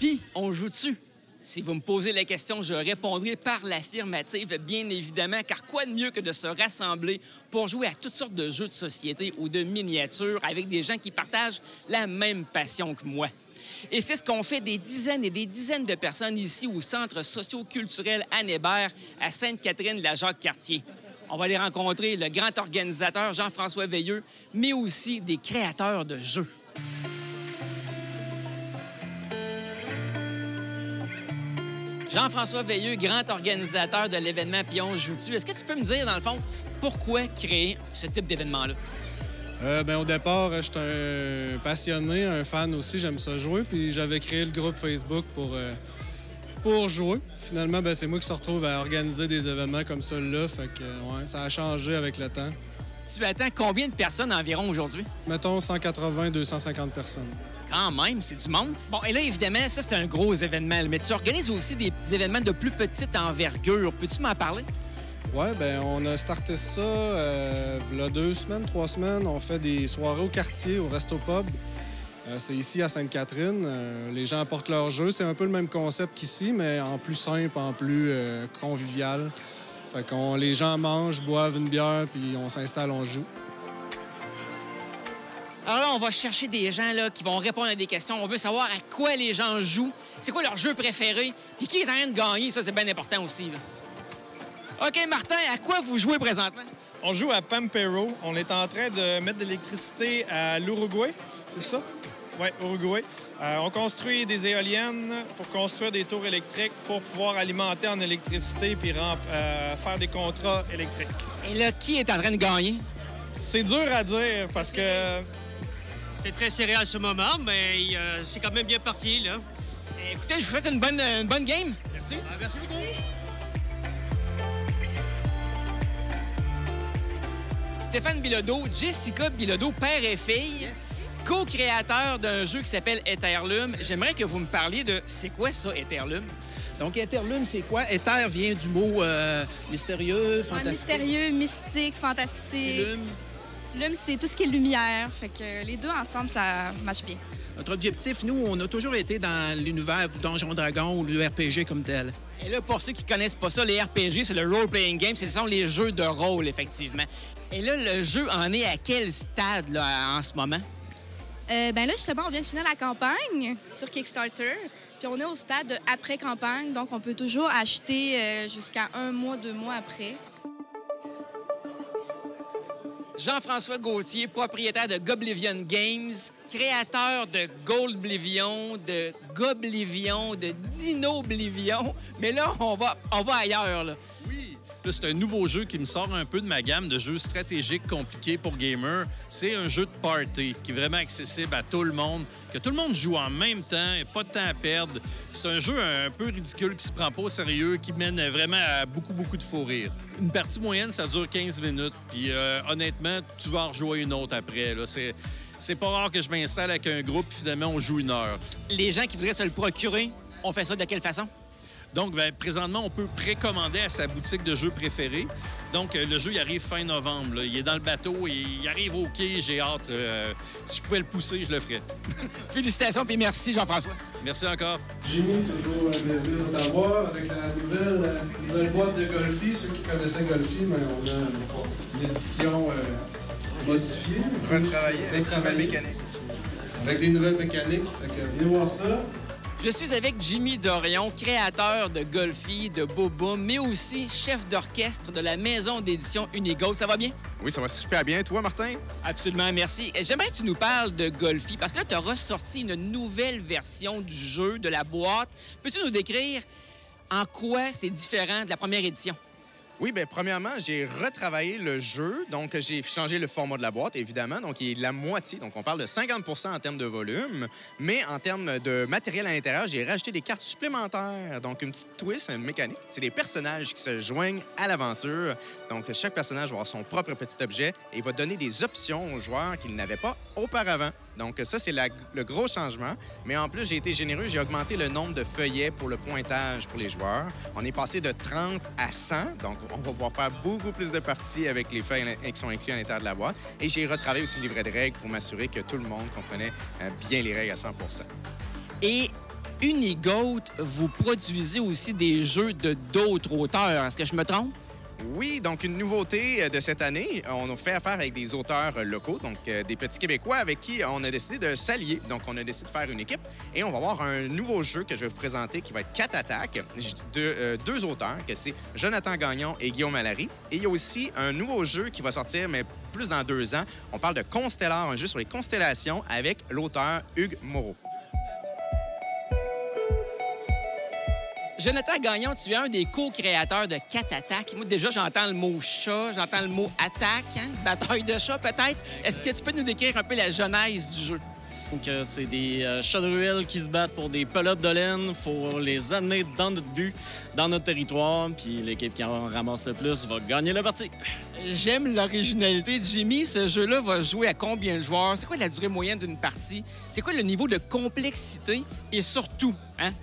Puis, on joue dessus. Si vous me posez la question, je répondrai par l'affirmative, bien évidemment, car quoi de mieux que de se rassembler pour jouer à toutes sortes de jeux de société ou de miniatures avec des gens qui partagent la même passion que moi. Et c'est ce qu'ont fait des dizaines et des dizaines de personnes ici au Centre socio-culturel Anne Hébert à Sainte-Catherine-la-Jacques-Cartier. On va aller rencontrer le grand organisateur Jean-François Veilleux, mais aussi des créateurs de jeux. Jean-François Veilleux, grand organisateur de l'événement Puis on joue dessus. Est-ce que tu peux me dire, dans le fond, pourquoi créer ce type d'événement-là? Au départ, j'étais un passionné, un fan aussi, j'aime ça jouer. Puis j'avais créé le groupe Facebook pour jouer. Finalement, c'est moi qui se retrouve à organiser des événements comme celui-là. Fait que ça a changé avec le temps. Tu attends combien de personnes environ aujourd'hui? Mettons 180-250 personnes. Quand même, c'est du monde. Bon, et là, évidemment, ça, c'est un gros événement. Mais tu organises aussi des événements de plus petite envergure. Peux-tu m'en parler? Oui, on a starté ça il y a 2 semaines, 3 semaines. On fait des soirées au quartier, au Resto Pub. C'est ici à Sainte-Catherine. Les gens apportent leurs jeux. C'est un peu le même concept qu'ici, mais en plus simple, en plus convivial. Fait que les gens mangent, boivent une bière, puis on s'installe, on joue. Alors là, on va chercher des gens là, qui vont répondre à des questions. On veut savoir à quoi les gens jouent, c'est quoi leur jeu préféré, puis qui est en train de gagner. Ça, c'est bien important aussi. Là. OK, Martin, à quoi vous jouez présentement? On joue à Pampero. On est en train de mettre de l'électricité à l'Uruguay. C'est ça? Oui, Uruguay. On construit des éoliennes pour construire des tours électriques pour pouvoir alimenter en électricité puis faire des contrats électriques. Et là, qui est en train de gagner? C'est dur à dire parce que... C'est très serré à ce moment, mais c'est quand même bien parti, là. Écoutez, je vous souhaite une bonne game. Merci. Merci beaucoup. Stéphane Bilodeau, Jessica Bilodeau, père et fille, yes. Co-créateur d'un jeu qui s'appelle Étherlume. J'aimerais que vous me parliez de c'est quoi ça, Étherlume? Donc, Étherlume, c'est quoi? Éther vient du mot mystérieux, fantastique. Mystérieux, mystique, fantastique. Lume, c'est tout ce qui est lumière. Fait que les deux ensemble, ça marche bien. Notre objectif, nous, on a toujours été dans l'univers du Donjon Dragon ou du RPG comme tel. Et là, pour ceux qui connaissent pas ça, les RPG, c'est le role-playing game. Ce sont les jeux de rôle, effectivement. Et là, le jeu en est à quel stade là, en ce moment? Là, justement, on vient de finir la campagne sur Kickstarter. Puis on est au stade après-campagne. Donc, on peut toujours acheter jusqu'à 1 mois, 2 mois après. Jean-François Gauthier, propriétaire de Goblivion Games, créateur de Goldblivion, de Goblivion, de Dinoblivion. Mais là, on va ailleurs, là. Oui, là, c'est un nouveau jeu qui me sort un peu de ma gamme de jeux stratégiques compliqués pour gamers. C'est un jeu de party qui est vraiment accessible à tout le monde, que tout le monde joue en même temps, pas de temps à perdre. C'est un jeu un peu ridicule qui se prend pas au sérieux, qui mène vraiment à beaucoup de faux rires. Une partie moyenne, ça dure 15 minutes, puis honnêtement, tu vas en rejouer une autre après. Là. C'est pas rare que je m'installe avec un groupe, puis finalement, on joue 1 heure. Les gens qui voudraient se le procurer, on fait ça de quelle façon? Donc, présentement, on peut précommander à sa boutique de jeux préférée. Donc, le jeu, il arrive fin novembre. Là. Il est dans le bateau et il arrive au quai. J'ai hâte. Si je pouvais le pousser, je le ferais. Félicitations et merci, Jean-François. Merci encore. Jimmy, toujours un plaisir de t'avoir avec la nouvelle boîte de Golfi. Ceux qui connaissaient Golfi, mais on a une édition modifiée. Retravaillée avec de nouvelles mécaniques. Avec des nouvelles mécaniques. Fait que venez voir ça. Je suis avec Jimmy Dorion, créateur de Golfi, de Boboom, mais aussi chef d'orchestre de la maison d'édition Unigo. Ça va bien? Oui, ça va super bien. Toi, Martin? Absolument, merci. J'aimerais que tu nous parles de Golfi, parce que là, tu as ressorti une nouvelle version du jeu, de la boîte. Peux-tu nous décrire en quoi c'est différent de la première édition? Oui, bien, premièrement, j'ai retravaillé le jeu. Donc, j'ai changé le format de la boîte, évidemment. Donc, il est la moitié. Donc, on parle de 50 en termes de volume. Mais en termes de matériel à l'intérieur, j'ai rajouté des cartes supplémentaires. Donc, une petite twist, une mécanique. C'est des personnages qui se joignent à l'aventure. Donc, chaque personnage va avoir son propre petit objet et il va donner des options aux joueurs qu'il n'avait pas auparavant. Donc, ça, c'est le gros changement. Mais en plus, j'ai été généreux. J'ai augmenté le nombre de feuillets pour le pointage pour les joueurs. On est passé de 30 à 100. Donc, on va pouvoir faire beaucoup plus de parties avec les feuilles qui sont inclus à l'intérieur de la boîte. Et j'ai retravaillé aussi le livret de règles pour m'assurer que tout le monde comprenait bien les règles à 100 %. Et Unigoat, vous produisez aussi des jeux de d'autres auteurs. Est-ce que je me trompe? Oui, donc une nouveauté de cette année, on a fait affaire avec des auteurs locaux, donc des petits Québécois avec qui on a décidé de s'allier. Donc, on a décidé de faire une équipe et on va avoir un nouveau jeu que je vais vous présenter qui va être 4 attaques de deux auteurs, que c'est Jonathan Gagnon et Guillaume Allary. Et il y a aussi un nouveau jeu qui va sortir, mais plus dans 2 ans. On parle de Constellar, un jeu sur les constellations avec l'auteur Hugues Moreau. Jonathan Gagnon, tu es un des co-créateurs de 4 attaques. Moi, déjà, j'entends le mot chat, j'entends le mot attaque, hein? Bataille de chat, peut-être. Est-ce que tu peux nous décrire un peu la genèse du jeu? Donc, c'est des chats de ruelle qui se battent pour des pelotes de laine. Il faut les amener dans notre but, dans notre territoire. Puis l'équipe qui en ramasse le plus va gagner la partie. J'aime l'originalité de Jimmy. Ce jeu-là va jouer à combien de joueurs? C'est quoi la durée moyenne d'une partie? C'est quoi le niveau de complexité? Et surtout, hein?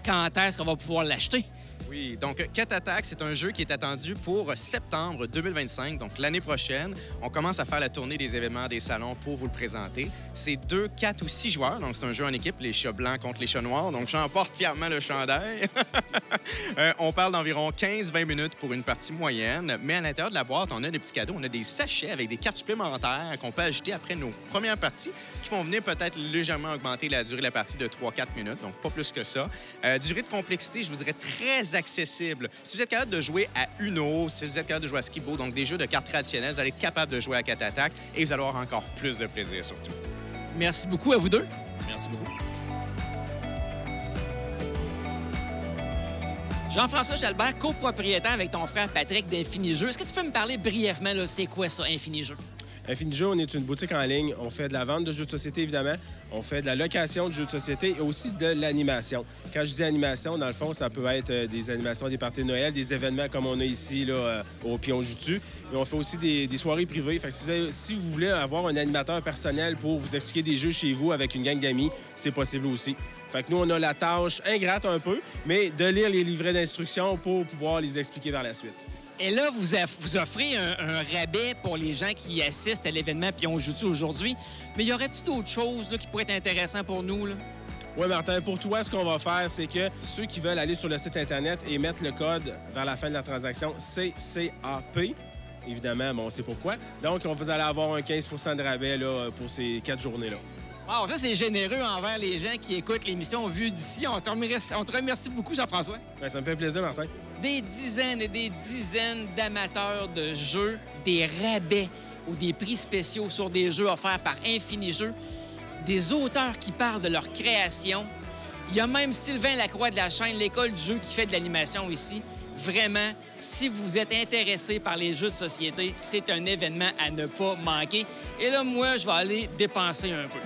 Quand est-ce qu'on va pouvoir l'acheter? Oui, donc 4 attaques, c'est un jeu qui est attendu pour septembre 2025, donc l'année prochaine. On commence à faire la tournée des événements des salons pour vous le présenter. C'est 2, 4 ou 6 joueurs, donc c'est un jeu en équipe, les chats blancs contre les chats noirs, donc j'emporte fièrement le chandail. On parle d'environ 15-20 minutes pour une partie moyenne, mais à l'intérieur de la boîte, on a des petits cadeaux, on a des sachets avec des cartes supplémentaires qu'on peut ajouter après nos premières parties, qui vont venir peut-être légèrement augmenter la durée de la partie de 3-4 minutes, donc pas plus que ça. Durée de complexité, je vous dirais très accessible. Si vous êtes capable de jouer à Uno, si vous êtes capable de jouer à Skibo, donc des jeux de cartes traditionnels, vous allez être capable de jouer à 4 attaques et vous allez avoir encore plus de plaisir surtout. Merci beaucoup à vous deux. Merci beaucoup. Jean-François Jalbert, copropriétaire avec ton frère Patrick d'Infini Jeux. Est-ce que tu peux me parler brièvement, là, c'est quoi ça, Infini Jeux? Infini Jeux, on est une boutique en ligne. On fait de la vente de jeux de société, évidemment. On fait de la location de jeux de société et aussi de l'animation. Quand je dis animation, dans le fond, ça peut être des animations des parties de Noël, des événements comme on a ici là, au Pion Joutu. Mais on fait aussi des soirées privées. Fait que si vous voulez avoir un animateur personnel pour vous expliquer des jeux chez vous avec une gang d'amis, c'est possible aussi. Fait que nous, on a la tâche ingrate un peu, mais de lire les livrets d'instructions pour pouvoir les expliquer par la suite. Et là, vous offrez un rabais pour les gens qui assistent à l'événement Pion Joutu aujourd'hui. Mais y aurait-il d'autres choses là, qui pourraient être intéressantes pour nous? Oui, Martin, pour toi, ce qu'on va faire, c'est que ceux qui veulent aller sur le site Internet et mettre le code vers la fin de la transaction CCAP, évidemment, bon, on sait pourquoi. Donc, vous allez avoir un 15 % de rabais là, pour ces 4 journées-là. Wow, ça, c'est généreux envers les gens qui écoutent l'émission Vue d'ici. On te remercie beaucoup, Jean-François. Bien, ça me fait plaisir, Martin. Des dizaines et des dizaines d'amateurs de jeux, des rabais ou des prix spéciaux sur des jeux offerts par Infini Jeux, des auteurs qui parlent de leur création. Il y a même Sylvain Lacroix de la chaîne L'École du jeu qui fait de l'animation ici. Vraiment, si vous êtes intéressé par les jeux de société, c'est un événement à ne pas manquer. Et là, moi, je vais aller dépenser un peu.